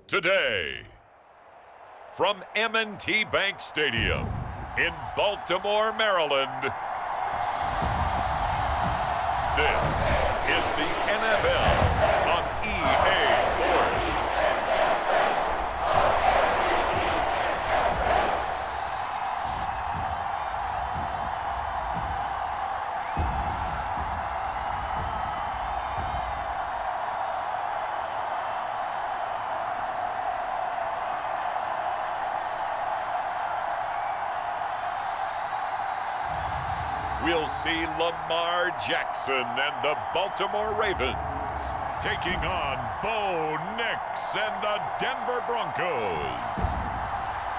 today. From M&T Bank Stadium in Baltimore, Maryland, this is the NFL on EA Sports. We'll see Lamar Jackson and the Baltimore Ravens taking on Bo Nix and the Denver Broncos.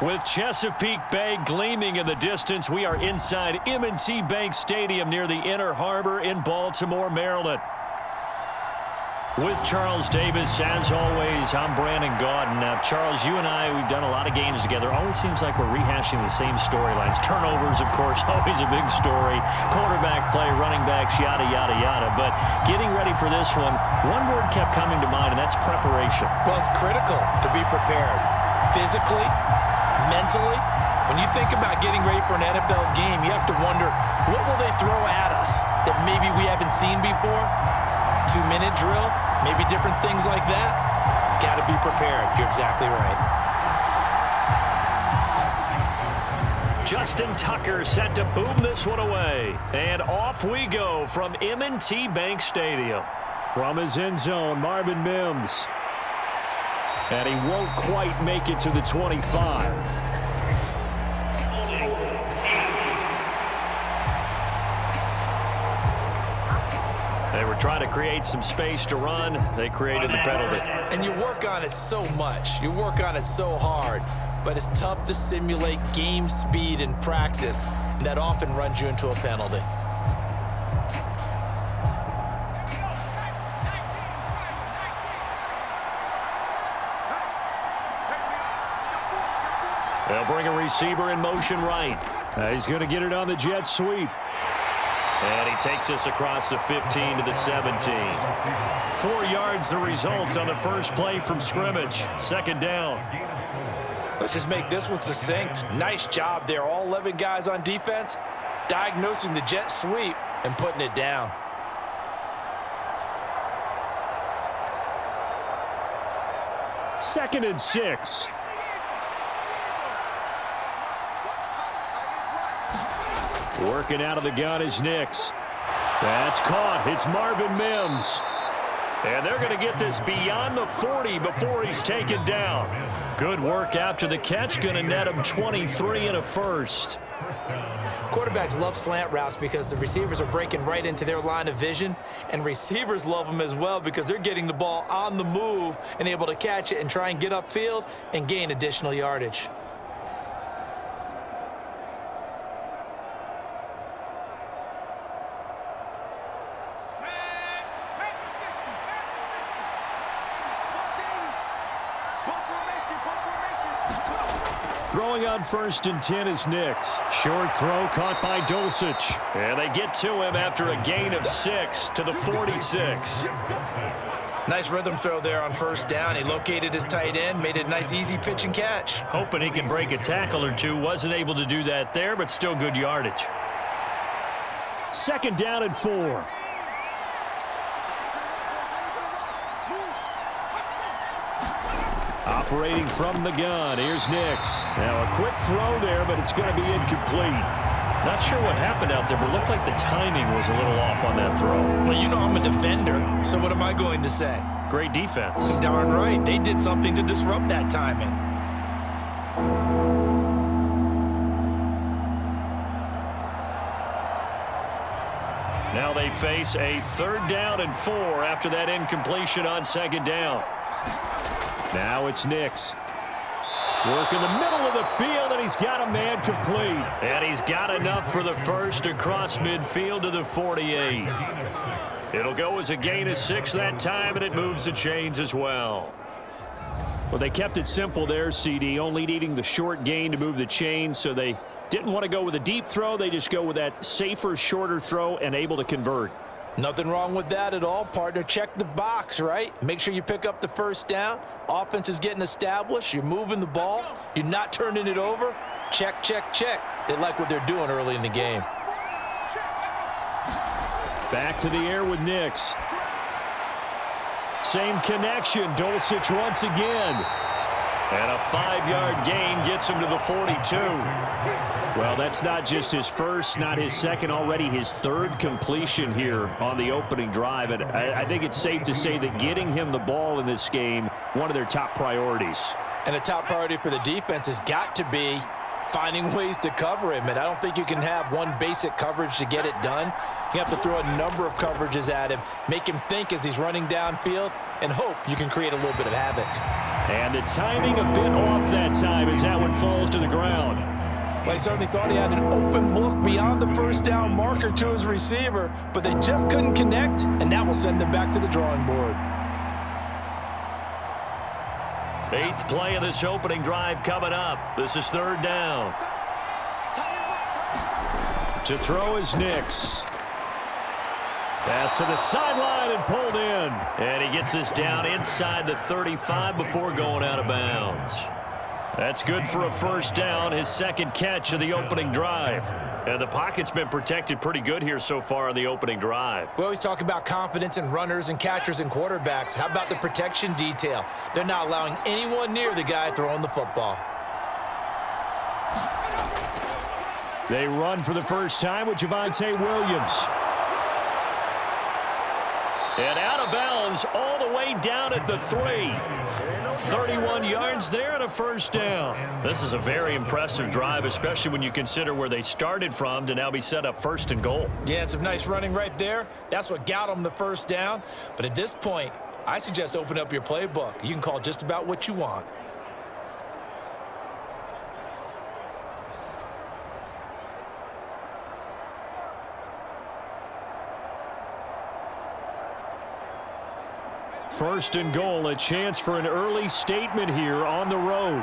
With Chesapeake Bay gleaming in the distance, we are inside M&T Bank Stadium near the Inner Harbor in Baltimore, Maryland. With Charles Davis, as always, I'm Brandon Gaudin. Now, Charles, you and I, we've done a lot of games together. Always seems like we're rehashing the same storylines. Turnovers, of course, always a big story. Quarterback play, running backs, yada, yada, yada. But getting ready for this one word kept coming to mind, and that's preparation. Well, it's critical to be prepared. Physically, mentally. When you think about getting ready for an NFL game, you have to wonder, what will they throw at us that maybe we haven't seen before? 2-minute drill, maybe different things like that. Got to be prepared. You're exactly right. Justin Tucker set to boom this one away. And off we go from M&T Bank Stadium. From his end zone, Marvin Mims. And he won't quite make it to the 25. They were trying to create some space to run. They created the penalty. And you work on it so much. You work on it so hard. But it's tough to simulate game speed in practice. And that often runs you into a penalty. They'll bring a receiver in motion right. He's going to get it on the jet sweep. And he takes us across the 15 to the 17. 4 yards the result on the first play from scrimmage. Second down. Let's just make this one succinct. Nice job there. All 11 guys on defense diagnosing the jet sweep and putting it down. Second and 6. Working out of the gun is Nix. That's caught. It's Marvin Mims. And they're going to get this beyond the 40 before he's taken down. Good work after the catch. Going to net him 23 and a first. Quarterbacks love slant routes because the receivers are breaking right into their line of vision. And receivers love them as well because they're getting the ball on the move and able to catch it and try and get upfield and gain additional yardage. Throwing on 1st and 10 is Nix. Short throw caught by Dulcich. And they get to him after a gain of 6 to the 46. Nice rhythm throw there on first down. He located his tight end, made a nice easy pitch and catch. Hoping he can break a tackle or two. Wasn't able to do that there, but still good yardage. Second down and 4. Operating from the gun, here's Nix. Now a quick throw there, but it's going to be incomplete. Not sure what happened out there, but looked like the timing was a little off on that throw. Well, you know I'm a defender, so what am I going to say? Great defense. Darn right. They did something to disrupt that timing. Now they face a 3rd down and 4 after that incompletion on 2nd down. Now it's Nix. Work in the middle of the field, and he's got a man complete. And he's got enough for the first across midfield to the 48. It'll go as a gain of 6 that time, and it moves the chains as well. Well, they kept it simple there, CD, only needing the short gain to move the chains, so they didn't want to go with a deep throw. They just go with that safer, shorter throw and able to convert. Nothing wrong with that at all, partner. Check the box, right? Make sure you pick up the first down. Offense is getting established. You're moving the ball. You're not turning it over. Check, check, check. They like what they're doing early in the game. Back to the air with Nix. Same connection. Dulcich once again. And a 5-yard gain gets him to the 42. Well, that's not just his first, not his second, already his third completion here on the opening drive. And I think it's safe to say that getting him the ball in this game, one of their top priorities. And a top priority for the defense has got to be finding ways to cover him. And I don't think you can have one basic coverage to get it done. You have to throw a number of coverages at him, make him think as he's running downfield, and hope you can create a little bit of havoc. And the timing a bit off that time as that one falls to the ground. Well, he certainly thought he had an open look beyond the first down marker to his receiver, but they just couldn't connect, and that will send them back to the drawing board. 8th play of this opening drive coming up. This is 3rd down. To throw is Nix. Pass to the sideline and pulled in. And he gets us down inside the 35 before going out of bounds. That's good for a first down, his second catch of the opening drive. And the pocket's been protected pretty good here so far on the opening drive. We always talk about confidence in runners and catchers and quarterbacks. How about the protection detail? They're not allowing anyone near the guy throwing the football. They run for the first time with Javonte Williams. And out of bounds all the way down at the 3. 31 yards there and a first down. This is a very impressive drive, especially when you consider where they started from to now be set up 1st and goal. Yeah, and some nice running right there. That's what got them the first down. But at this point, I suggest open up your playbook. You can call just about what you want. First and goal, a chance for an early statement here on the road.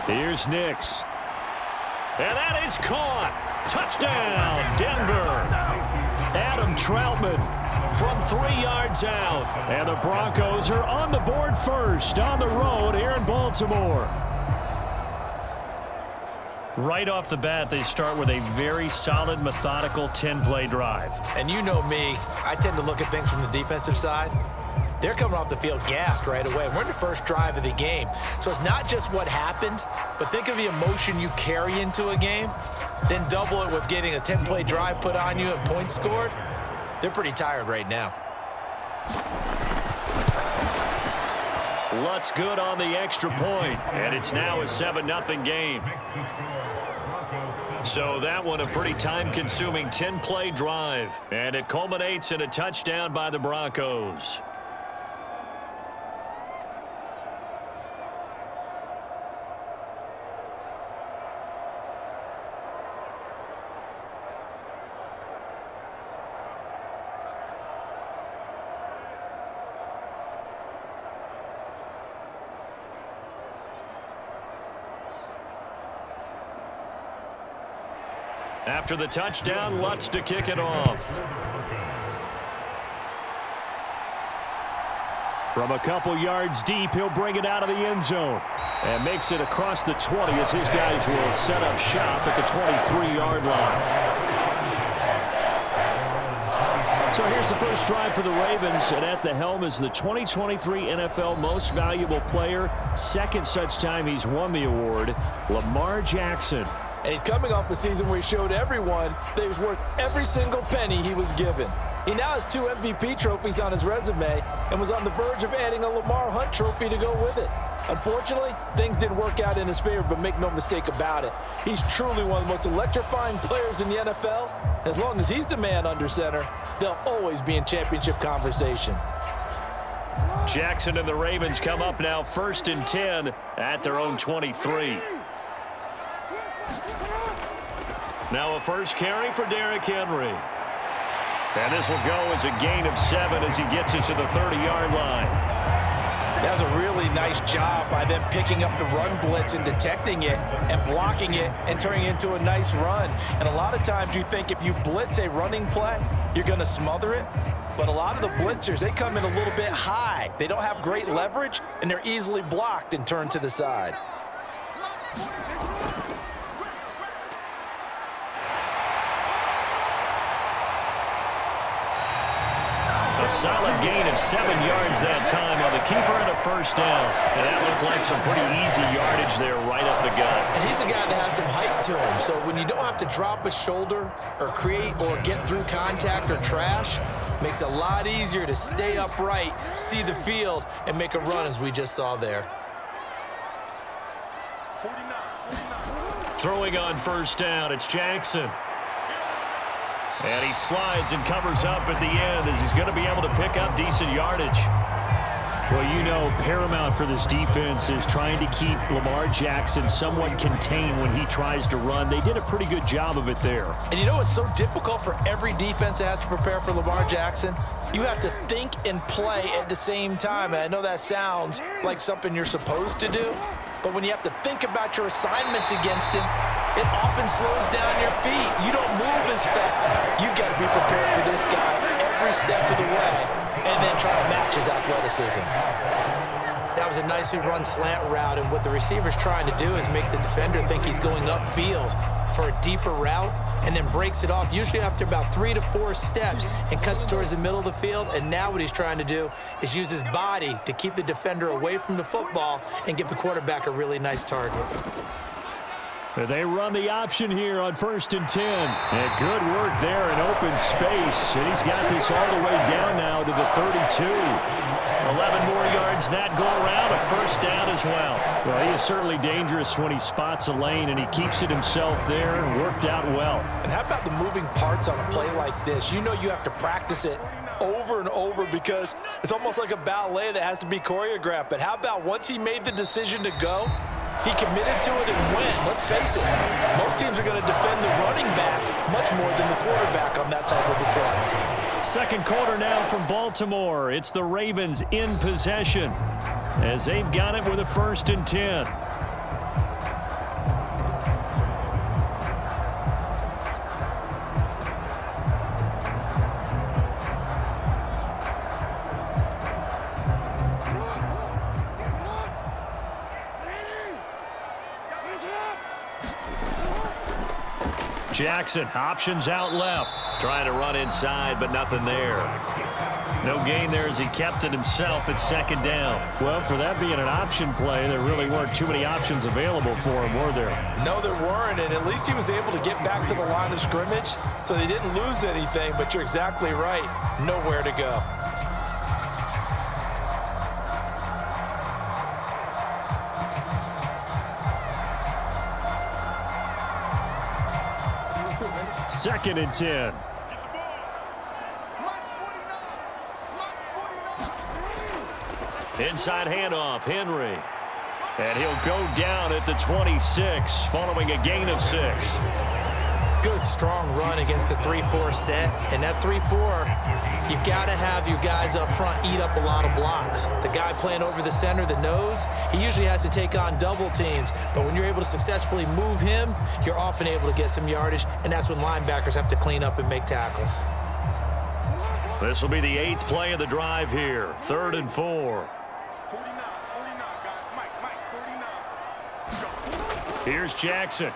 Here's Nix. And that is caught. Touchdown, Denver. Adam Troutman from 3 yards out. And the Broncos are on the board first on the road here in Baltimore. Right off the bat, they start with a very solid, methodical 10-play drive. And you know me, I tend to look at things from the defensive side. They're coming off the field gassed right away. We're in the first drive of the game. So it's not just what happened, but think of the emotion you carry into a game, then double it with getting a 10-play drive put on you and points scored. They're pretty tired right now. Lutz good on the extra point, and it's now a 7-0 game. So that one a pretty time-consuming 10-play drive, and it culminates in a touchdown by the Broncos. After the touchdown, Lutz to kick it off. From a couple yards deep, he'll bring it out of the end zone. And makes it across the 20 as his guys will set up shop at the 23-yard line. So here's the first drive for the Ravens, and at the helm is the 2023 NFL Most Valuable Player. Second such time he's won the award, Lamar Jackson. And he's coming off a season where he showed everyone that he was worth every single penny he was given. He now has 2 MVP trophies on his resume and was on the verge of adding a Lamar Hunt trophy to go with it. Unfortunately, things didn't work out in his favor, but make no mistake about it. He's truly one of the most electrifying players in the NFL. As long as he's the man under center, they'll always be in championship conversation. Jackson and the Ravens come up now 1st and 10 at their own 23. Now a first carry for Derrick Henry. And this will go as a gain of 7 as he gets it to the 30-yard line. That was a really nice job by them picking up the run blitz and detecting it and blocking it and turning it into a nice run. And a lot of times you think if you blitz a running play, you're going to smother it. But a lot of the blitzers, they come in a little bit high. They don't have great leverage, and they're easily blocked and turned to the side. A solid gain of 7 yards that time on the keeper and a first down. And that looked like some pretty easy yardage there right up the gut. And he's a guy that has some height to him. So when you don't have to drop a shoulder or create or get through contact or trash, makes it a lot easier to stay upright, see the field, and make a run as we just saw there. Throwing on first down, it's Jackson. And he slides and covers up at the end as he's going to be able to pick up decent yardage. Well, you know, paramount for this defense is trying to keep Lamar Jackson somewhat contained when he tries to run. They did a pretty good job of it there. And you know it's so difficult for every defense that has to prepare for Lamar Jackson? You have to think and play at the same time. And I know that sounds like something you're supposed to do, but when you have to think about your assignments against him, it often slows down your feet. You don't move as fast. You've got to be prepared for this guy every step of the way and then try to match his athleticism. That was a nicely run slant route, and what the receiver's trying to do is make the defender think he's going upfield for a deeper route and then breaks it off, usually after about 3 to 4 steps, and cuts towards the middle of the field. And now what he's trying to do is use his body to keep the defender away from the football and give the quarterback a really nice target. They run the option here on 1st and 10. And good work there in open space. And he's got this all the way down now to the 32. 11 more yards that go around, a first down as well. Well, he is certainly dangerous when he spots a lane, and he keeps it himself there and worked out well. And how about the moving parts on a play like this? You know you have to practice it over and over because it's almost like a ballet that has to be choreographed. But how about once he made the decision to go, he committed to it and went. Let's face it, most teams are going to defend the running back much more than the quarterback on that type of a play. Second quarter now from Baltimore. It's the Ravens in possession as they've got it with a 1st and 10. Jackson, options out left. Trying to run inside, but nothing there. No gain there as he kept it himself at 2nd down. Well, for that being an option play, there really weren't too many options available for him, were there? No, there weren't, and at least he was able to get back to the line of scrimmage, so they didn't lose anything, but you're exactly right. Nowhere to go. Second and 10. Inside handoff, Henry. And he'll go down at the 26 following a gain of 6. Good, strong run against the 3-4 set. And that 3-4, you've got to have your guys up front eat up a lot of blocks. The guy playing over the center, the nose, he usually has to take on double teams. But when you're able to successfully move him, you're often able to get some yardage, and that's when linebackers have to clean up and make tackles. This will be the 8th play of the drive here. 3rd and 4. 49, guys. Mike, 49. Here's Jackson.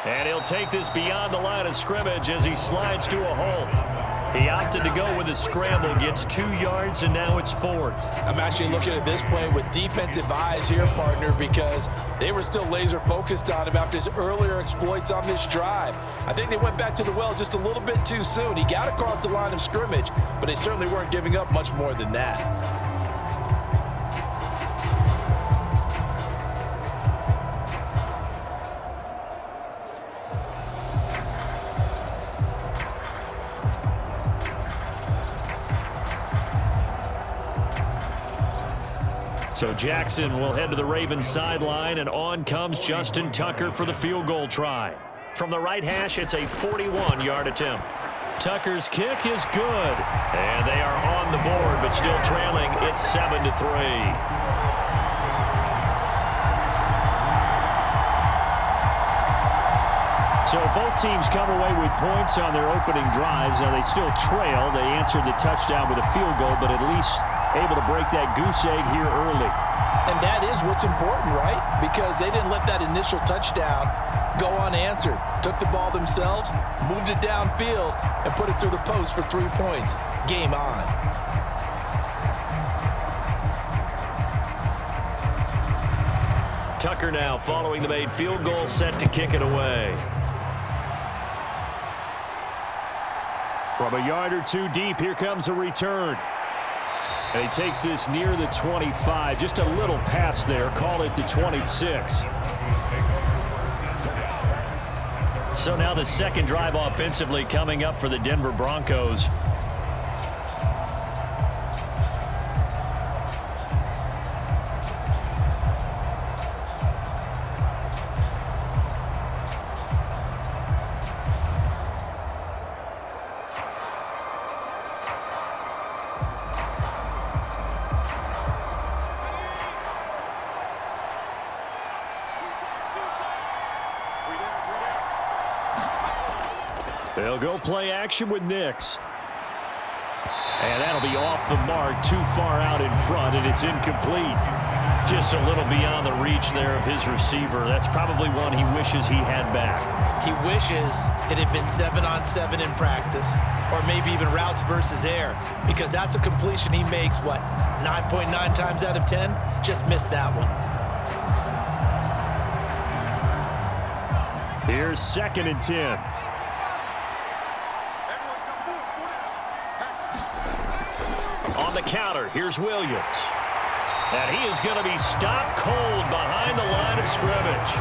And he'll take this beyond the line of scrimmage as he slides to a hole. He opted to go with a scramble, gets 2 yards, and now it's 4th. I'm actually looking at this play with defensive eyes here, partner, because they were still laser focused on him after his earlier exploits on this drive. I think they went back to the well just a little bit too soon. He got across the line of scrimmage, but they certainly weren't giving up much more than that. So Jackson will head to the Ravens sideline, and on comes Justin Tucker for the field goal try. From the right hash, it's a 41-yard attempt. Tucker's kick is good. And they are on the board, but still trailing. It's 7-3. So both teams come away with points on their opening drives. Now they still trail. They answered the touchdown with a field goal, but at least able to break that goose egg here early. And that is what's important, right? Because they didn't let that initial touchdown go unanswered. Took the ball themselves, moved it downfield, and put it through the post for 3 points. Game on. Tucker now following the made field goal, set to kick it away. From a yard or two deep, here comes a return. And he takes this near the 25. Just a little pass there. Call it the 26. So now the second drive offensively coming up for the Denver Broncos. They'll go play action with Nix. And that'll be off the mark, too far out in front, and it's incomplete. Just a little beyond the reach there of his receiver. That's probably one he wishes he had back. He wishes it had been 7-on-7 in practice, or maybe even routes versus air, because that's a completion he makes, what, 9.9 times out of 10? Just missed that one. Here's 2nd and 10. On the counter, here's Williams. And he is going to be stopped cold behind the line of scrimmage.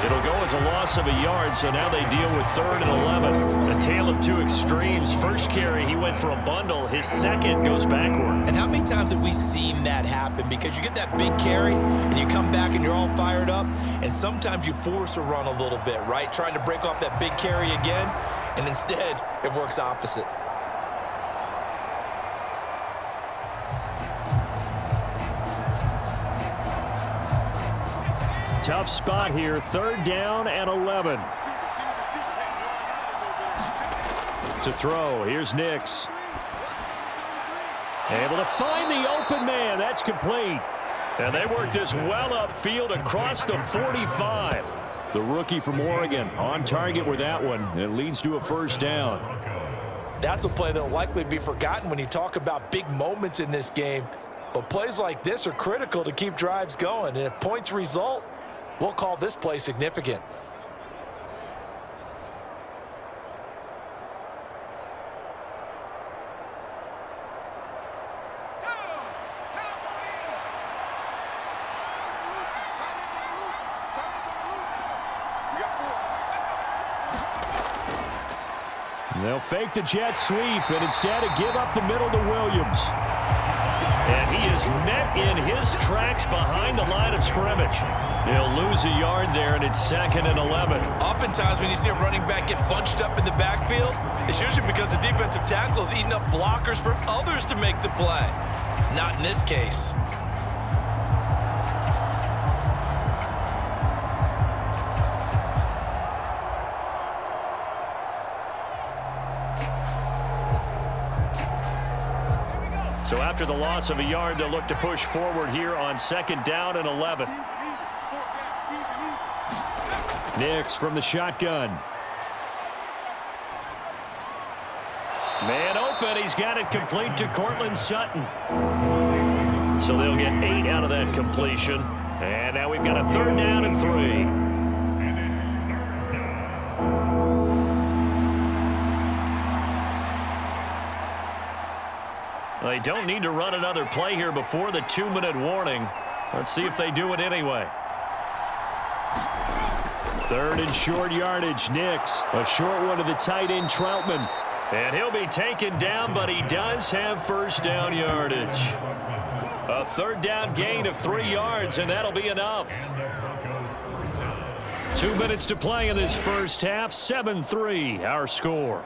It'll go as a loss of a yard, so now they deal with 3rd and 11. A tale of two extremes. First carry, he went for a bundle. His second goes backward. And how many times have we seen that happen? Because you get that big carry, and you come back and you're all fired up, and sometimes you force a run a little bit, right? Trying to break off that big carry again, and instead it works opposite. Tough spot here, 3rd down and 11. To throw, here's Nix. Able to find the open man, that's complete. And they work this well upfield across the 45. The rookie from Oregon on target with that one. It leads to a 1st down. That's a play that will likely be forgotten when you talk about big moments in this game. But plays like this are critical to keep drives going. And if points result, we'll call this play significant. They'll fake the jet sweep and instead give up the middle to Williams. And he is met in his tracks behind the line of scrimmage. He'll lose a yard there, and it's 2nd and 11. Oftentimes when you see a running back get bunched up in the backfield, it's usually because the defensive tackle is eating up blockers for others to make the play. Not in this case. So after the loss of a yard, they'll look to push forward here on 2nd down and 11. Nix from the shotgun. Man open. He's got it complete to Courtland Sutton. So they'll get 8 out of that completion. And now we've got a 3rd down and 3. They don't need to run another play here before the 2-minute warning. Let's see if they do it anyway. 3rd and short yardage. Nix. A short one to the tight end, Troutman. And he'll be taken down, but he does have 1st down yardage. A 3rd down gain of 3 yards, and that'll be enough. 2 minutes to play in this first half. 7-3, our score.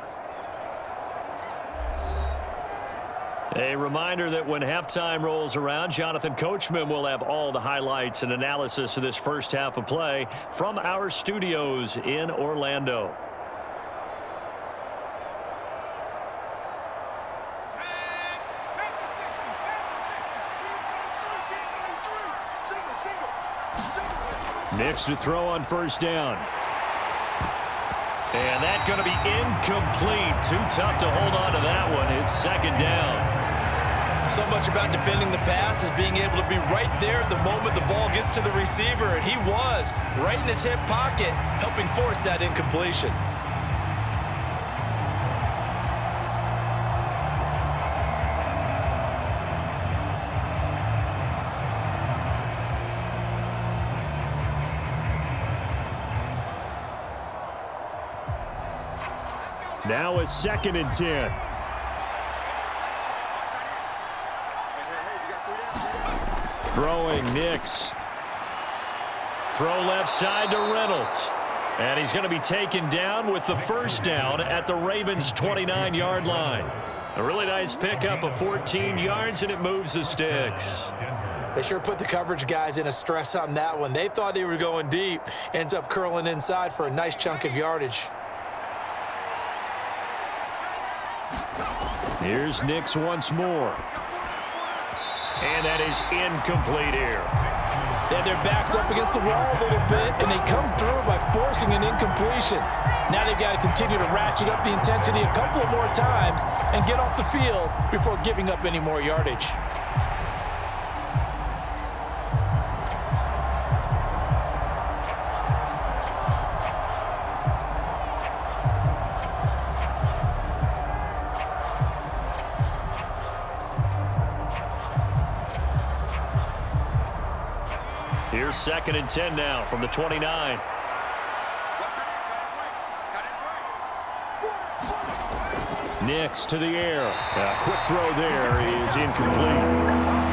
A reminder that when halftime rolls around, Jonathan Coachman will have all the highlights and analysis of this first half of play from our studios in Orlando. Nix to throw on first down. And that's going to be incomplete. Too tough to hold on to that one. It's second down. So much about defending the pass is being able to be right there at the moment the ball gets to the receiver, and he was right in his hip pocket, helping force that incompletion. Now a 2nd and 10. Throwing Nix. Throw left side to Reynolds. And he's going to be taken down with the first down at the Ravens' 29-yard line. A really nice pickup of 14 yards, and it moves the sticks. They sure put the coverage guys in a stress on that one. They thought they were going deep. Ends up curling inside for a nice chunk of yardage. Here's Nix once more. And that is incomplete here. They have their backs up against the wall a little bit, and they come through by forcing an incompletion. Now they've got to continue to ratchet up the intensity a couple of more times and get off the field before giving up any more yardage. Here's 2nd and 10 now from the 29. Nix to the air. A quick throw there is incomplete.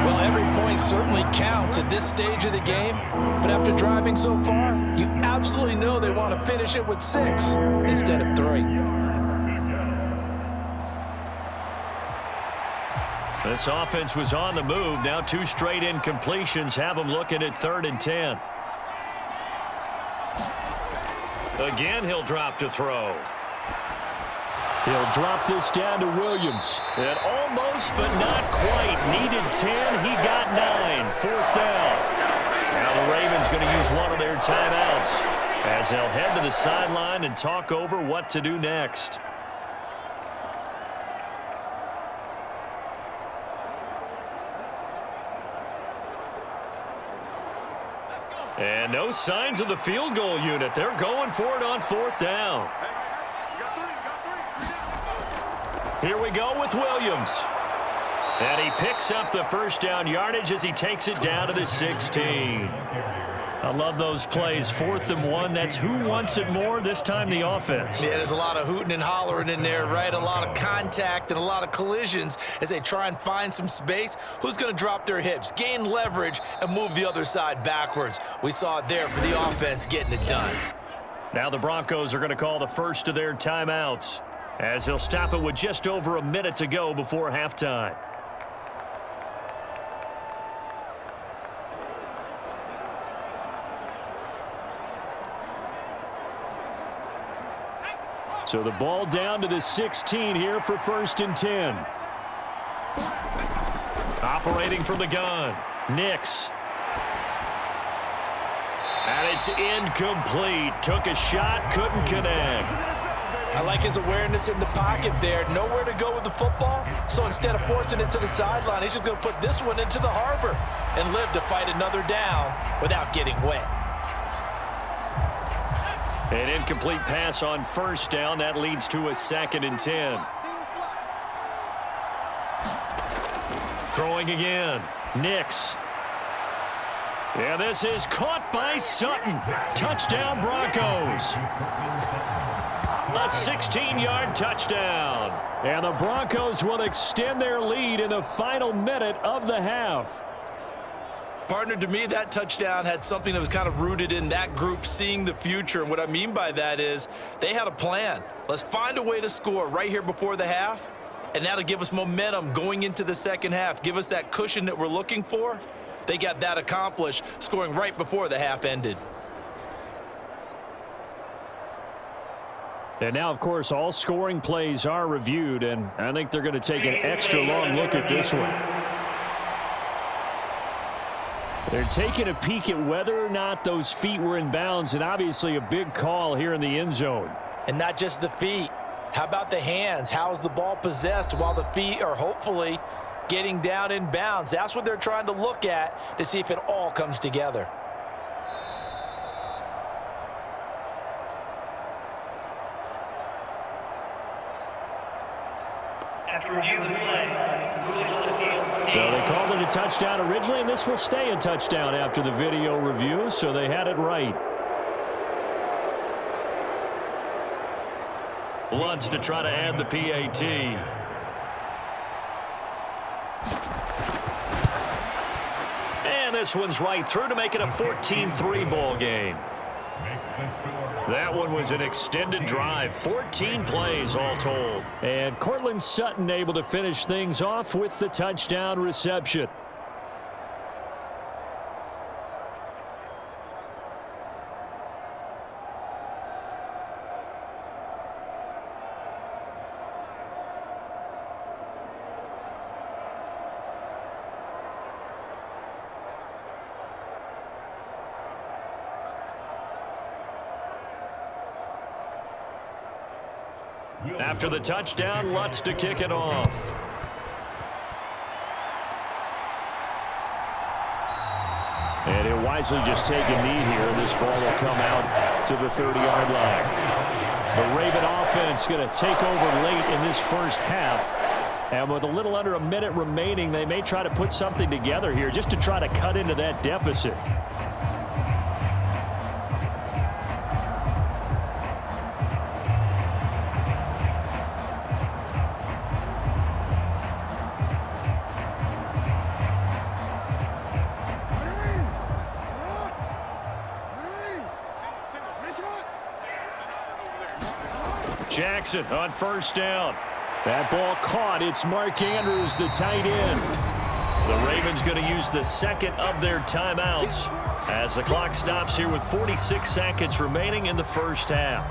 Well, every point certainly counts at this stage of the game, but after driving so far, you absolutely know they want to finish it with 6 instead of 3. This offense was on the move. Now 2 straight incompletions have them looking at 3rd and 10. Again, he'll drop to throw. He'll drop this down to Williams. And almost, but not quite. Needed 10. He got 9. 4th down. Now the Ravens going to use one of their timeouts as they'll head to the sideline and talk over what to do next. And no signs of the field goal unit. They're going for it on 4th down. Here we go with Williams. And he picks up the first down yardage as he takes it down to the 16. I love those plays. 4th and 1. That's who wants it more, this time the offense. Yeah, there's a lot of hooting and hollering in there, right? A lot of contact and a lot of collisions as they try and find some space. Who's going to drop their hips, gain leverage, and move the other side backwards? We saw it there for the offense getting it done. Now the Broncos are going to call the first of their timeouts as they'll stop it with just over a minute to go before halftime. So the ball down to the 16 here for 1st and 10. Operating from the gun, Nix. And it's incomplete. Took a shot, couldn't connect. I like his awareness in the pocket there. Nowhere to go with the football. So instead of forcing it to the sideline, he's just going to put this one into the harbor and live to fight another down without getting wet. An incomplete pass on 1st down. That leads to a 2nd and 10. Throwing again. Nix. Yeah, this is caught by Sutton. Touchdown, Broncos. A 16-yard touchdown. And the Broncos will extend their lead in the final minute of the half. Partner, to me, that touchdown had something that was kind of rooted in that group seeing the future. And what I mean by that is they had a plan. Let's find a way to score right here before the half. And that'll give us momentum going into the second half. Give us that cushion that we're looking for. They got that accomplished, scoring right before the half ended. And now, of course, all scoring plays are reviewed, and I think they're going to take an extra long look at this one. They're taking a peek at whether or not those feet were in bounds, and obviously a big call here in the end zone. And not just the feet. How about the hands? How's the ball possessed while the feet are hopefully getting down in bounds? That's what they're trying to look at to see if it all comes together. So they called it a touchdown originally, and this will stay a touchdown after the video review, so they had it right. Lutz to try to add the PAT. And this one's right through to make it a 14-3 ball game. That one was an extended drive, 14 plays all told. And Courtland Sutton able to finish things off with the touchdown reception. After the touchdown, Lutz to kick it off. And he'll wisely just take a knee here, and this ball will come out to the 30-yard line. The Raven offense going to take over late in this first half. And with a little under a minute remaining, they may try to put something together here just to try to cut into that deficit. Jackson on first down. That ball caught. It's Mark Andrews, the tight end. The Ravens going to use the second of their timeouts as the clock stops here with 46 seconds remaining in the first half.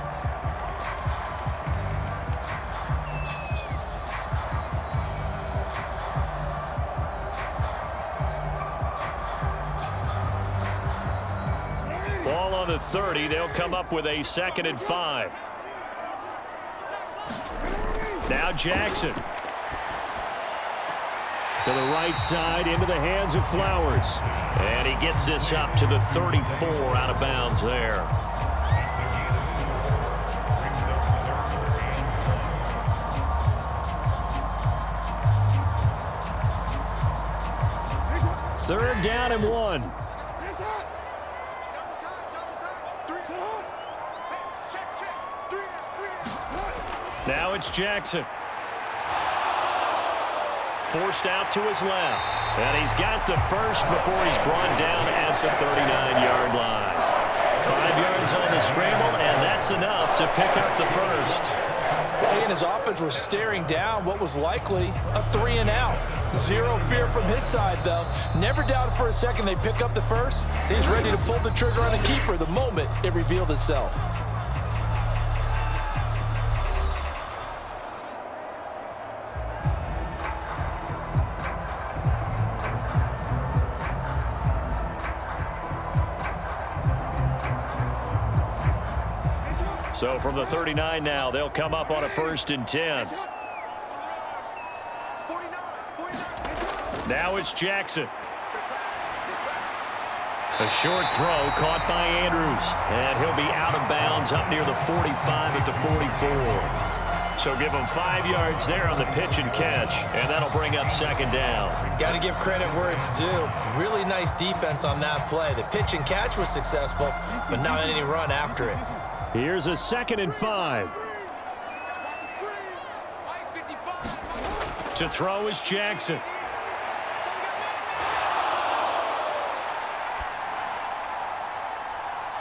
Ball on the 30. They'll come up with a 2nd and 5. Now Jackson. To the right side, into the hands of Flowers. And he gets this up to the 34, out of bounds there. Third down and 1. Now it's Jackson. Forced out to his left. And he's got the first before he's brought down at the 39-yard line. 5 yards on the scramble, and that's enough to pick up the first. Well, he and his offense were staring down what was likely a 3-and-out. Zero fear from his side, though. Never doubted for a second they'd pick up the first. He's ready to pull the trigger on the keeper the moment it revealed itself. So from the 39 now, they'll come up on a 1st and 10. Now it's Jackson. A short throw caught by Andrews. And he'll be out of bounds up near the 45 at the 44. So give him 5 yards there on the pitch and catch. And that'll bring up 2nd down. Got to give credit where it's due. Really nice defense on that play. The pitch and catch was successful, but not any run after it. Here's a 2nd and 5. To throw is Jackson.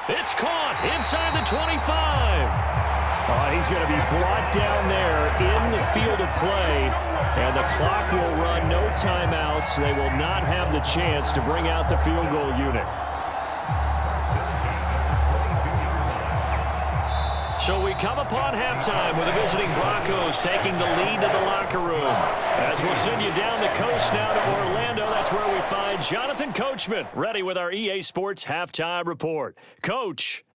It's caught inside the 25. He's going to be brought down there in the field of play, and the clock will run, no timeouts. They will not have the chance to bring out the field goal unit. So we come upon halftime with the visiting Broncos taking the lead to the locker room. As we'll send you down the coast now to Orlando, that's where we find Jonathan Coachman, ready with our EA Sports Halftime Report. Coach.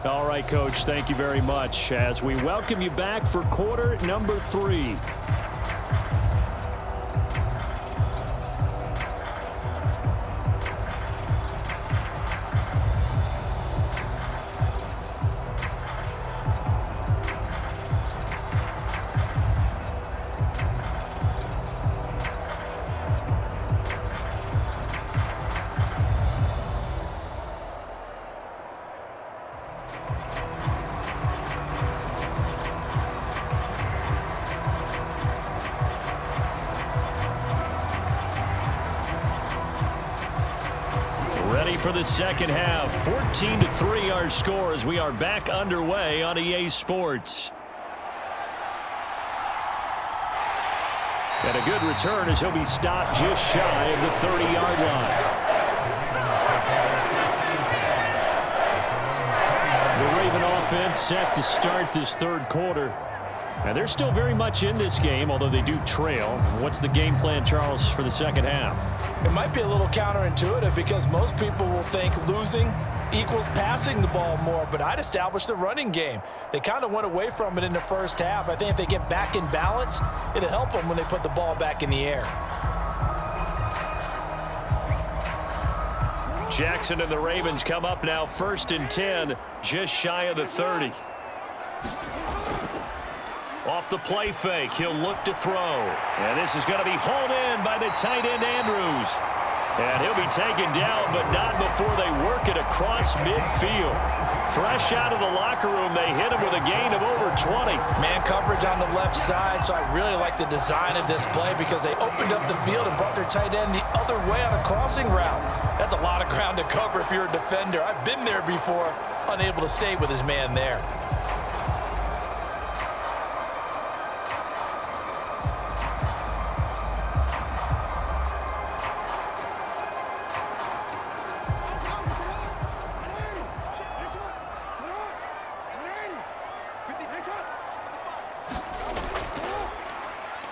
All right, Coach, thank you very much as we welcome you back for quarter number 3. For the second half, 14-3 our score as we are back underway on EA Sports. And a good return as he'll be stopped just shy of the 30-yard line. The Raven offense set to start this third quarter. And they're still very much in this game, although they do trail. What's the game plan, Charles, for the second half? It might be a little counterintuitive because most people will think losing equals passing the ball more, but I'd establish the running game. They kind of went away from it in the first half. I think if they get back in balance, it'll help them when they put the ball back in the air. Jackson and the Ravens come up now 1st and 10, just shy of the 30. Off the play fake, he'll look to throw. And this is going to be hauled in by the tight end, Andrews. And he'll be taken down, but not before they work it across midfield. Fresh out of the locker room, they hit him with a gain of over 20. Man coverage on the left side, so I really like the design of this play because they opened up the field and brought their tight end the other way on a crossing route. That's a lot of ground to cover if you're a defender. I've been there before, unable to stay with his man there.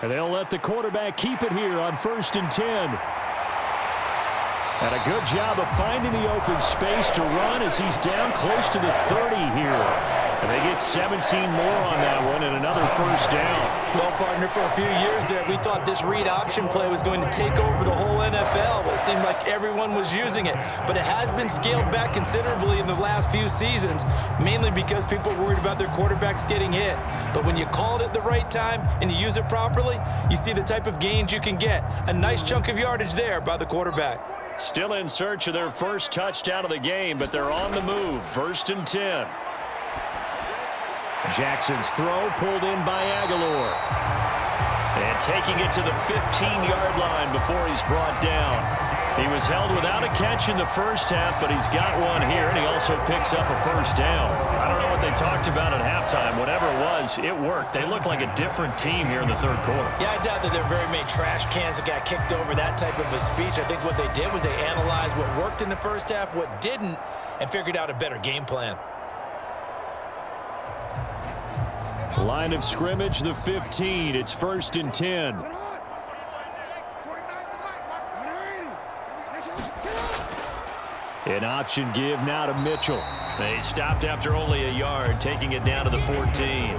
And they'll let the quarterback keep it here on 1st and 10. And a good job of finding the open space to run as he's down close to the 30 here. And they get 17 more on that one and another first down. Well, partner, for a few years there, we thought this read option play was going to take over the whole NFL. It seemed like everyone was using it. But it has been scaled back considerably in the last few seasons, mainly because people are worried about their quarterbacks getting hit. But when you call it at the right time and you use it properly, you see the type of gains you can get. A nice chunk of yardage there by the quarterback. Still in search of their first touchdown of the game, but they're on the move. 1st and 10. Jackson's throw pulled in by Aguilar. And taking it to the 15-yard line before he's brought down. He was held without a catch in the first half, but he's got one here, and he also picks up a first down. I don't know what they talked about at halftime. Whatever it was, it worked. They look like a different team here in the third quarter. Yeah, I doubt that there are very many trash cans that got kicked over, that type of a speech. I think what they did was they analyzed what worked in the first half, what didn't, and figured out a better game plan. Line of scrimmage, the 15. It's 1st and 10. An option give now to Mitchell. They stopped after only a yard, taking it down to the 14.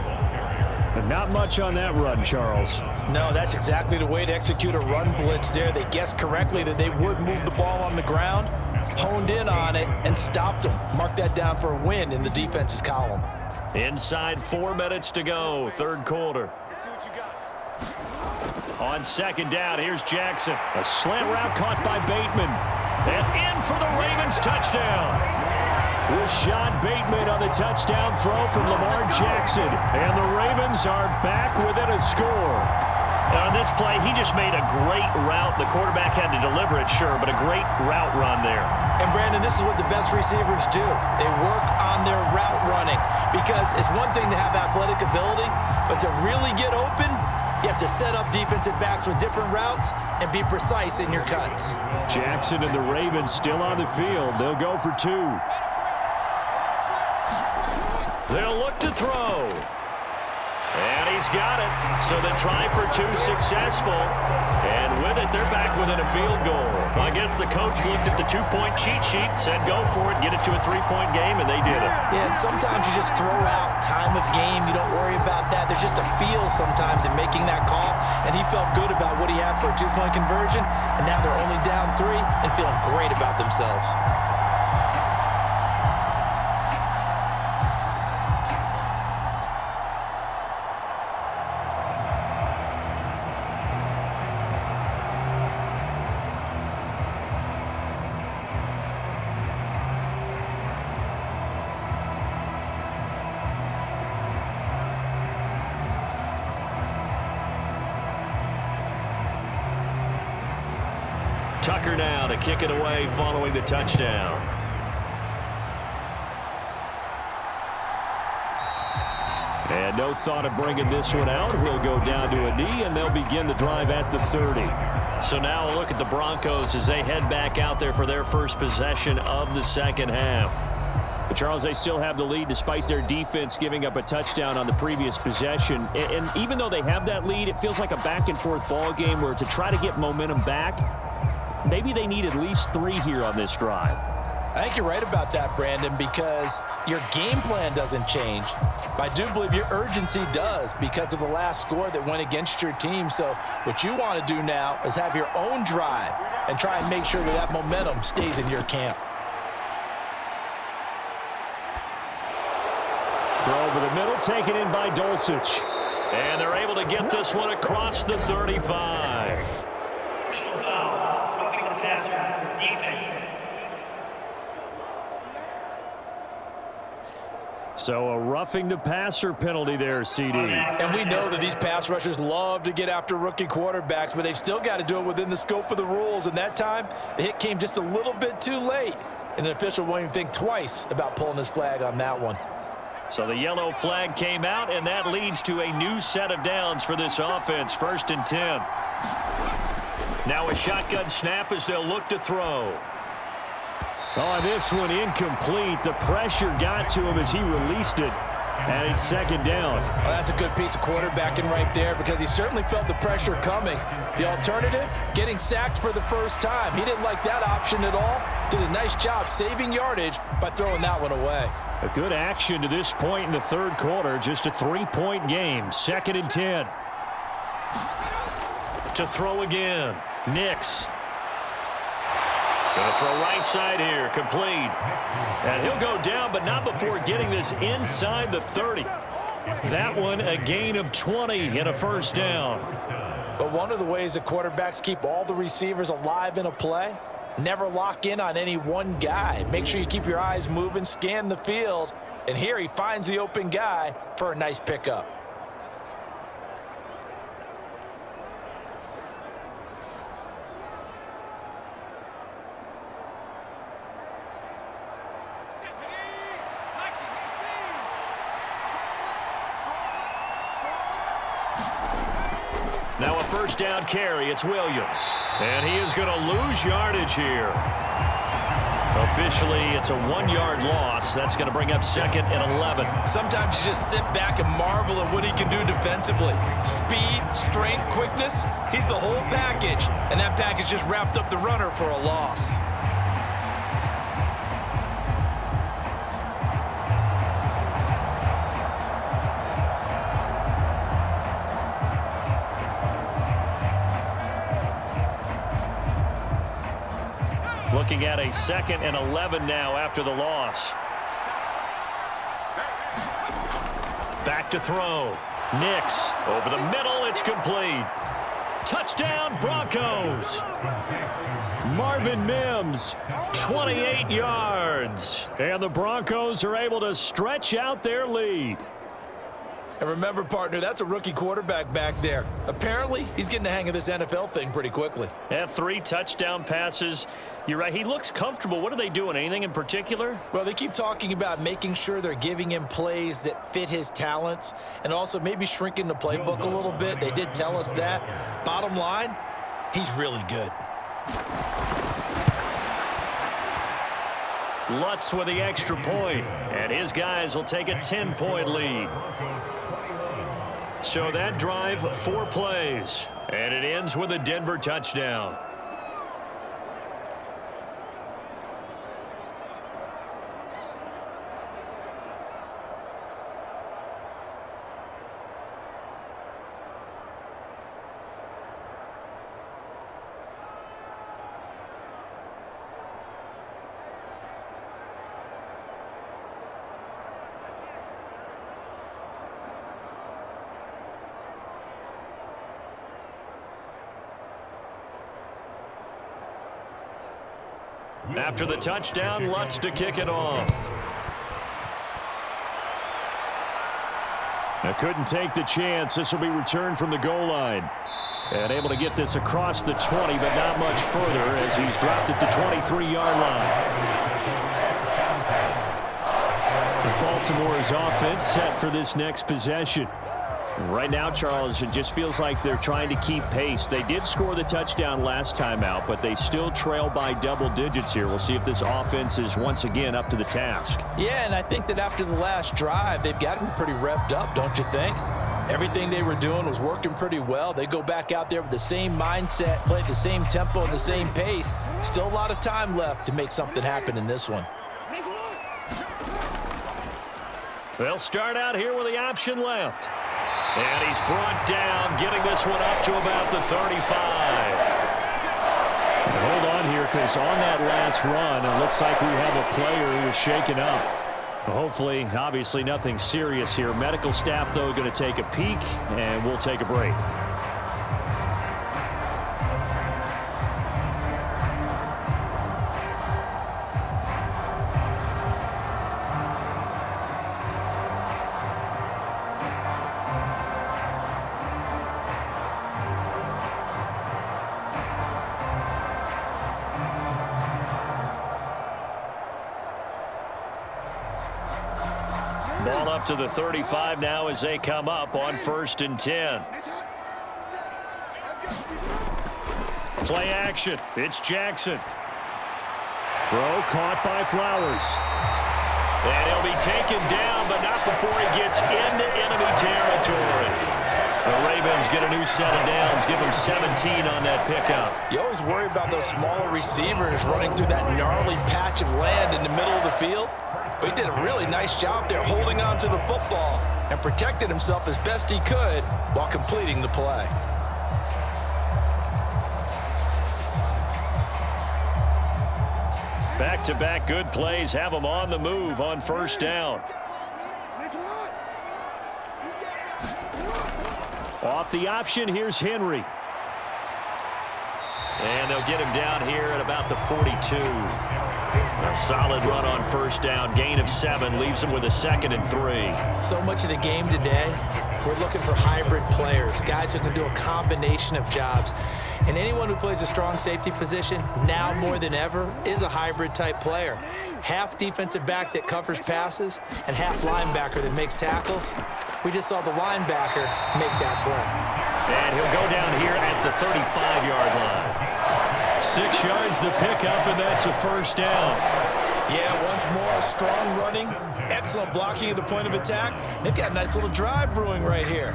But not much on that run, Charles. No, that's exactly the way to execute a run blitz there. They guessed correctly that they would move the ball on the ground, honed in on it, and stopped them. Mark that down for a win in the defense's column. Inside 4 minutes to go, third quarter. On 2nd down, here's Jackson. A slant route caught by Bateman. And in for the Ravens touchdown. Rashad Bateman on the touchdown throw from Lamar Jackson. And the Ravens are back within a score. On this play, he just made a great route. The quarterback had to deliver it, sure, but a great route run there. And, Brandon, this is what the best receivers do. They work on their route running because it's one thing to have athletic ability, but to really get open, you have to set up defensive backs with different routes and be precise in your cuts. Jackson and the Ravens still on the field. They'll go for 2. They'll look to throw. And he's got it. So they try for 2 successful. And with it, they're back within a field goal. I guess the coach looked at the 2-point cheat sheet, said go for it, get it to a 3-point game, and they did it. Yeah, and sometimes you just throw out time of game. You don't worry about that. There's just a feel sometimes in making that call. And he felt good about what he had for a 2-point conversion. And now they're only down 3 and feeling great about themselves. Tucker now to kick it away following the touchdown. And no thought of bringing this one out. He'll go down to a knee, and they'll begin the drive at the 30. So now a look at the Broncos as they head back out there for their first possession of the second half. But Charles, they still have the lead despite their defense giving up a touchdown on the previous possession. And even though they have that lead, it feels like a back-and-forth ball game where to try to get momentum back, maybe they need at least 3 here on this drive. I think you're right about that, Brandon, because your game plan doesn't change. But I do believe your urgency does because of the last score that went against your team. So what you want to do now is have your own drive and try and make sure that momentum stays in your camp. Throw over the middle, taken in by Dulcich. And they're able to get this one across the 35. So a roughing the passer penalty there, CD. And we know that these pass rushers love to get after rookie quarterbacks, but they've still got to do it within the scope of the rules. And that time, the hit came just a little bit too late. And an official won't even think twice about pulling his flag on that one. So the yellow flag came out, and that leads to a new set of downs for this offense. 1st and 10. Now a shotgun snap as they'll look to throw. Oh, this one incomplete. The pressure got to him as he released it. And it's 2nd down. Well, that's a good piece of quarterbacking right there because he certainly felt the pressure coming. The alternative, getting sacked for the first time. He didn't like that option at all. Did a nice job saving yardage by throwing that one away. A good action to this point in the 3rd quarter. Just a 3-point game. 2nd and 10. To throw again. Nix. Going to throw right side here. Complete. And he'll go down, but not before getting this inside the 30. That one a gain of 20 and a 1st down. But one of the ways that quarterbacks keep all the receivers alive in a play, never lock in on any one guy. Make sure you keep your eyes moving, scan the field. And here he finds the open guy for a nice pickup. Now a 1st down carry. It's Williams. And he is going to lose yardage here. Officially, it's a 1-yard loss. That's going to bring up 2nd and 11. Sometimes you just sit back and marvel at what he can do defensively. Speed, strength, quickness, he's the whole package. And that package just wrapped up the runner for a loss. Looking at a 2nd and 11 now after the loss. Back to throw. Nix over the middle. It's complete. Touchdown, Broncos. Marvin Mims, 28 yards. and the Broncos are able to stretch out their lead. And remember, partner, that's a rookie quarterback back there. Apparently, he's getting the hang of this NFL thing pretty quickly. Yeah, 3 touchdown passes. You're right. He looks comfortable. What are they doing? Anything in particular? Well, they keep talking about making sure they're giving him plays that fit his talents and also maybe shrinking the playbook a little bit. They did tell us that. Bottom line, he's really good. Lutz with the extra point, and his guys will take a 10-point lead. So that drive, 4 plays, and it ends with a Denver touchdown. After the touchdown, Lutz to kick it off. Now couldn't take the chance. This will be returned from the goal line. And able to get this across the 20, but not much further as he's dropped at the 23-yard line. Baltimore's offense set for this next possession. Right now, Charles, it just feels like they're trying to keep pace. They did score the touchdown last time out, but they still trail by double digits here. We'll see if this offense is once again up to the task. Yeah, and I think that after the last drive, they've got to be pretty revved up, don't you think? Everything they were doing was working pretty well. They go back out there with the same mindset, play at the same tempo and the same pace. Still a lot of time left to make something happen in this one. They'll start out here with the option left. And he's brought down, getting this one up to about the 35. Hold on here, because on that last run, it looks like we have a player who is shaken up. Hopefully, obviously, nothing serious here. Medical staff, though, going to take a peek, and we'll take a break. Ball up to the 35 now as they come up on 1st and 10. Play action. It's Jackson. Throw caught by Flowers. And he'll be taken down, but not before he gets into enemy territory. The Ravens get a new set of downs, give them 17 on that pickup. You always worry about those smaller receivers running through that gnarly patch of land in the middle of the field. But he did a really nice job there holding on to the football and protected himself as best he could while completing the play. Back-to-back good plays have them on the move on 1st down. Off the option, here's Henry. And they'll get him down here at about the 42. A solid run on 1st down. Gain of 7 leaves him with a 2nd and 3. So much of the game today, we're looking for hybrid players, guys who can do a combination of jobs. And anyone who plays a strong safety position, now more than ever, is a hybrid type player. Half defensive back that covers passes and half linebacker that makes tackles. We just saw the linebacker make that play. And he'll go down here at the 35-yard line. 6 yards the pickup, and that's a 1st down. Yeah, once more, strong running, excellent blocking at the point of attack. They've got a nice little drive brewing right here.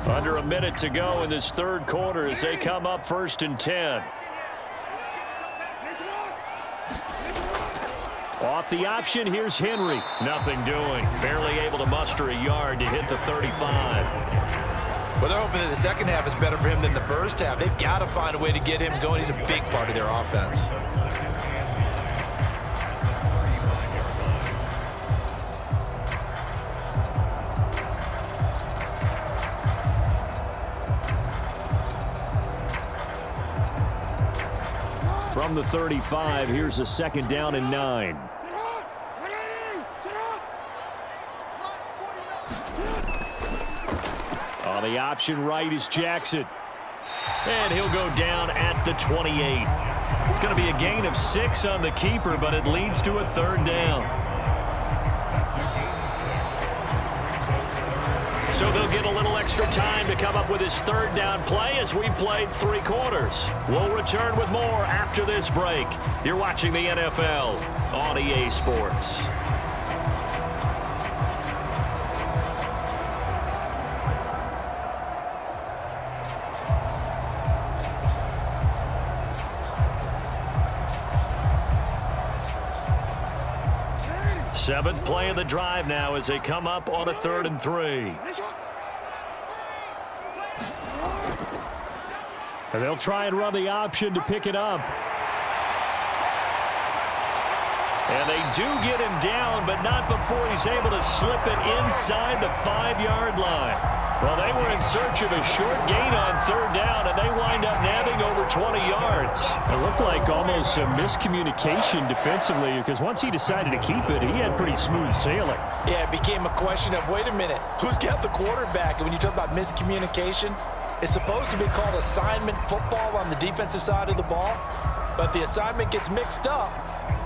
Under a minute to go in this 3rd quarter as they come up 1st and 10. Off the option, here's Henry. Nothing doing. Barely able to muster a yard to hit the 35. Well, they're hoping that the second half is better for him than the first half. They've got to find a way to get him going. He's a big part of their offense. From the 35, here's a 2nd down and 9. On the option right is Jackson. And he'll go down at the 28. It's going to be a gain of 6 on the keeper, but it leads to a 3rd down. So they'll get a little extra time to come up with his 3rd down play as we've played 3 quarters. We'll return with more after this break. You're watching the NFL on EA Sports. Seventh play of the drive now as they come up on a 3rd and 3. And they'll try and run the option to pick it up. And they do get him down, but not before he's able to slip it inside the 5-yard line. Well, they were in search of a short gain on 3rd down, and they wind up nabbing over 20 yards. It looked like almost a miscommunication defensively, because once he decided to keep it, he had pretty smooth sailing. Yeah, it became a question of, wait a minute, who's got the quarterback? And when you talk about miscommunication, it's supposed to be called assignment football on the defensive side of the ball, but the assignment gets mixed up.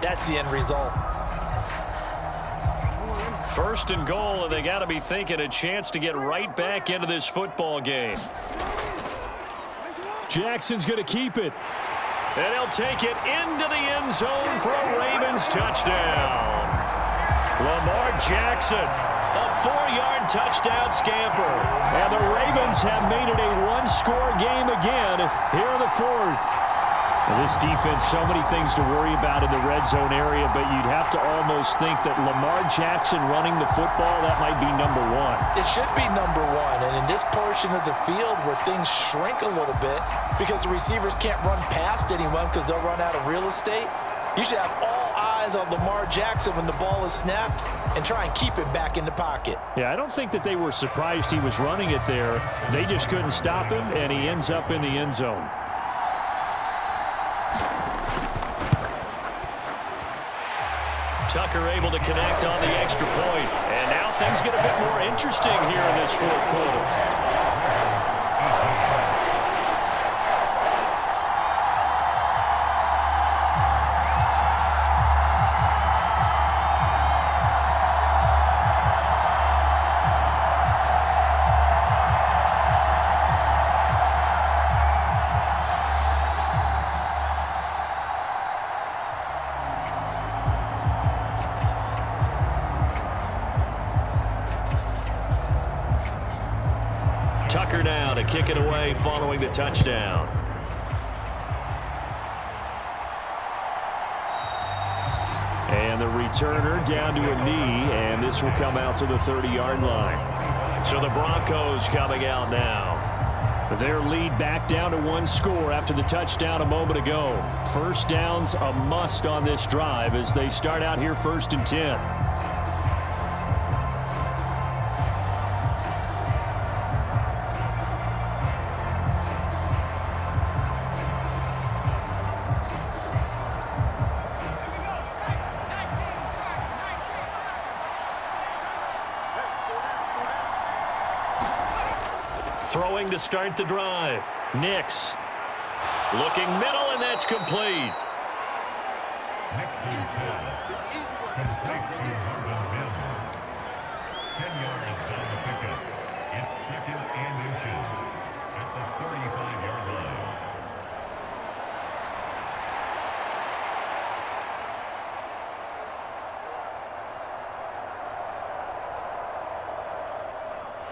That's the end result. 1st and goal, and they got to be thinking a chance to get right back into this football game. Jackson's going to keep it. And he'll take it into the end zone for a Ravens touchdown. Lamar Jackson, a 4-yard touchdown scamper. And the Ravens have made it a 1-score game again here in the 4th. Well, this defense, so many things to worry about in the red zone area, but you'd have to almost think that Lamar Jackson running the football, that might be number 1. It should be number 1, and in this portion of the field where things shrink a little bit because the receivers can't run past anyone because they'll run out of real estate, you should have all eyes on Lamar Jackson when the ball is snapped and try and keep it back in the pocket. Yeah, I don't think that they were surprised he was running it there. They just couldn't stop him, and he ends up in the end zone. Tucker able to connect on the extra point. And now things get a bit more interesting here in this 4th quarter. Tucker now to kick it away following the touchdown. And the returner down to a knee, and this will come out to the 30-yard line. So the Broncos coming out now. Their lead back down to 1 score after the touchdown a moment ago. 1st down's a must on this drive as they start out here 1st and 10. Throwing to start the drive. Nix looking middle, and that's complete.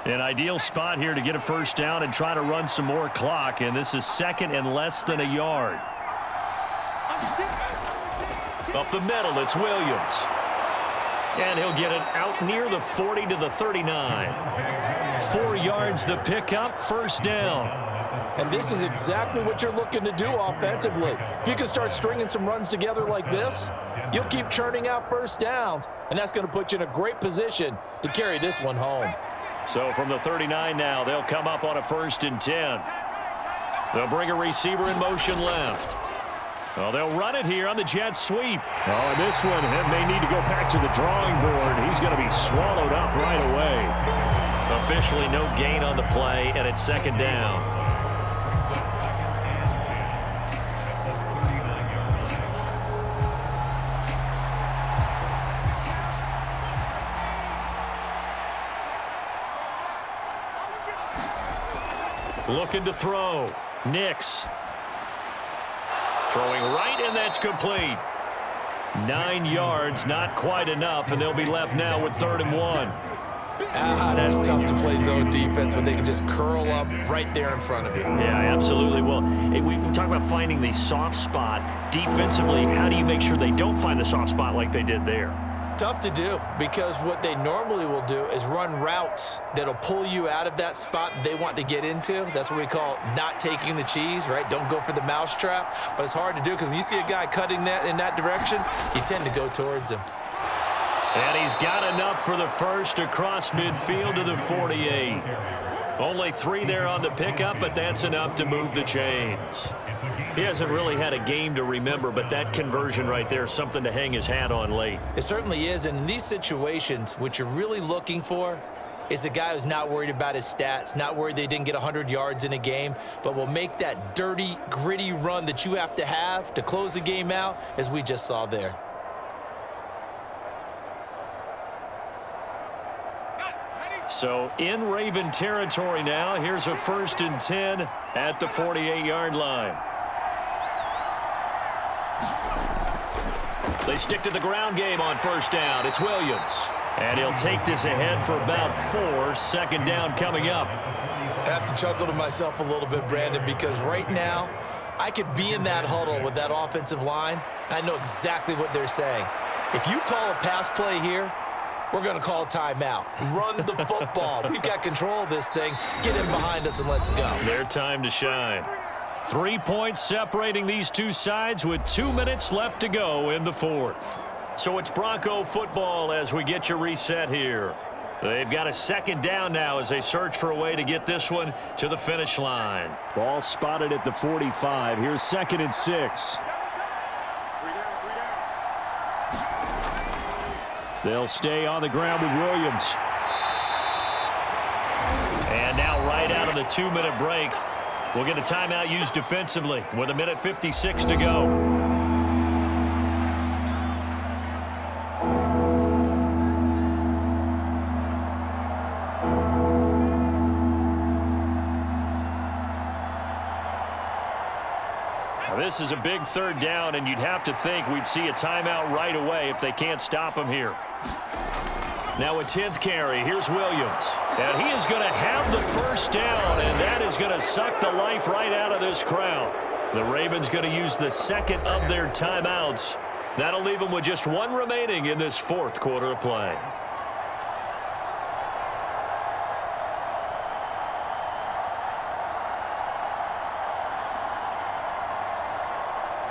An ideal spot here to get a 1st down and try to run some more clock, and this is 2nd and less than a yard. Up the middle, it's Williams. And he'll get it out near the 40 to the 39. 4 yards the pickup, 1st down. And this is exactly what you're looking to do offensively. If you can start stringing some runs together like this, you'll keep churning out 1st downs, and that's going to put you in a great position to carry this one home. So from the 39 now, they'll come up on a 1st and 10. They'll bring a receiver in motion left. Well, they'll run it here on the jet sweep. Oh, and this one may need to go back to the drawing board. He's going to be swallowed up right away. Officially no gain on the play, and it's second down. Looking to throw. Nix. Throwing right, and that's complete. 9 yards, not quite enough, and they'll be left now with 3rd and 1. That's tough to play zone defense when they can just curl up right there in front of you. Yeah, absolutely. Well, we talk about finding the soft spot. Defensively, how do you make sure they don't find the soft spot like they did there? Tough to do, because what they normally will do is run routes that'll pull you out of that spot that they want to get into. That's what we call not taking the cheese, right? Don't go for the mousetrap. But it's hard to do because when you see a guy cutting that in that direction, you tend to go towards him. And he's got enough for the first across midfield to the 48. Only 3 there on the pickup, but that's enough to move the chains. He hasn't really had a game to remember, but that conversion right there is something to hang his hat on late. It certainly is, and in these situations, what you're really looking for is the guy who's not worried about his stats, not worried they didn't get 100 yards in a game, but will make that dirty, gritty run that you have to close the game out, as we just saw there. So in Raven territory now. Here's a 1st and 10 at the 48-yard line. They stick to the ground game on 1st down. It's Williams. And he'll take this ahead for about 4. 2nd down coming up. I have to chuckle to myself a little bit, Brandon, because right now I could be in that huddle with that offensive line. I know exactly what they're saying. If you call a pass play here, we're going to call a timeout. Run the football. We've got control of this thing. Get in behind us and let's go. Their time to shine. 3 points separating these two sides with 2 minutes left to go in the 4th. So it's Bronco football as we get you reset here. They've got a 2nd down now as they search for a way to get this one to the finish line. Ball spotted at the 45. Here's 2nd and 6. They'll stay on the ground with Williams. And now right out of the 2-minute break, we'll get a timeout used defensively with 1:56 to go. Now this is a big 3rd down, and you'd have to think we'd see a timeout right away if they can't stop him here. Now a 10th carry. Here's Williams. And he is going to have the 1st down, and that is going to suck the life right out of this crowd. The Ravens going to use the 2nd of their timeouts. That'll leave them with just 1 remaining in this 4th quarter of play.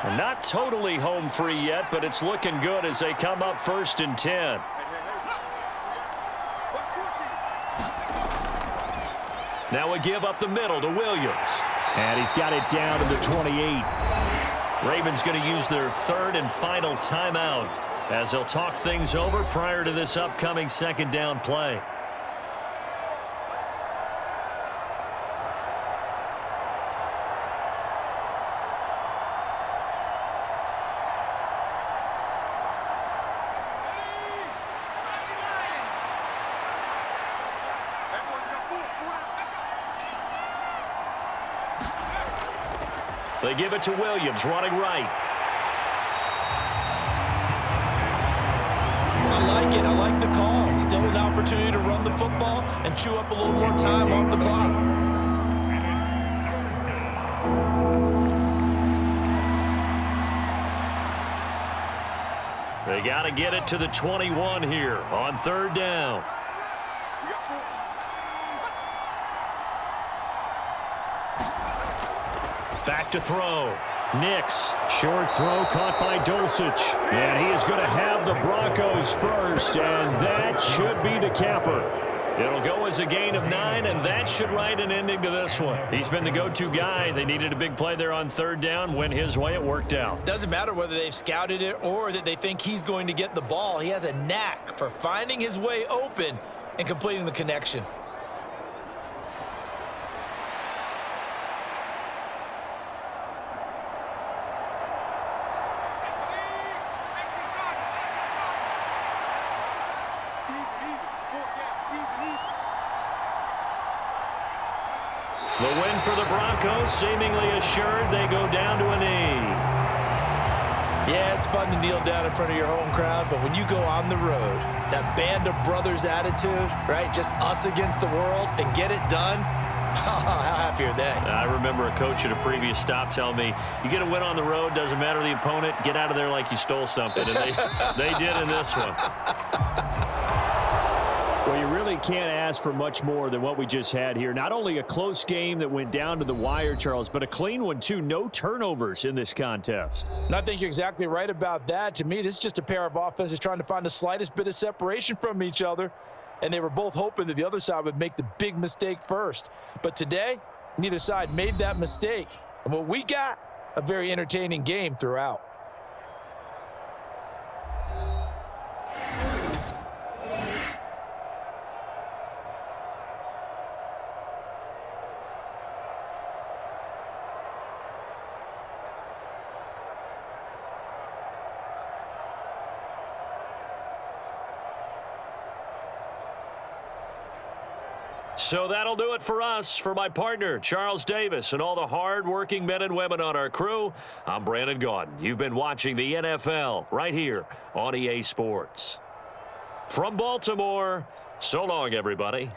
And not totally home free yet, but it's looking good as they come up 1st and 10. Now a give up the middle to Williams. And he's got it down to the 28. Ravens going to use their 3rd and final timeout as they'll talk things over prior to this upcoming 2nd down play. They give it to Williams, running right. I like it. I like the call. Still an opportunity to run the football and chew up a little more time off the clock. They got to get it to the 21 here on 3rd down. Back to throw. Nix. Short throw caught by Dulcich. And he is going to have the Broncos first, and that should be the capper. It'll go as a gain of 9, and that should write an ending to this one. He's been the go-to guy. They needed a big play there on third down. Went his way. It worked out. Doesn't matter whether they've scouted it or that they think he's going to get the ball. He has a knack for finding his way open and completing the connection. The win for the Broncos, seemingly assured. They go down to a knee. Yeah, it's fun to kneel down in front of your home crowd, but when you go on the road, that band of brothers attitude, right, just us against the world, and get it done, how happy are they? I remember a coach at a previous stop telling me, you get a win on the road, doesn't matter the opponent, get out of there like you stole something. And they did in this one. Well, you really can't ask for much more than what we just had here. Not only a close game that went down to the wire, Charles, but a clean one, too. No turnovers in this contest. And I think you're exactly right about that. To me, this is just a pair of offenses trying to find the slightest bit of separation from each other, and they were both hoping that the other side would make the big mistake first. But today, neither side made that mistake. And what we got, a very entertaining game throughout. So that'll do it for us. For my partner, Charles Davis, and all the hard-working men and women on our crew, I'm Brandon Gaudin. You've been watching the NFL right here on EA Sports. From Baltimore, so long, everybody.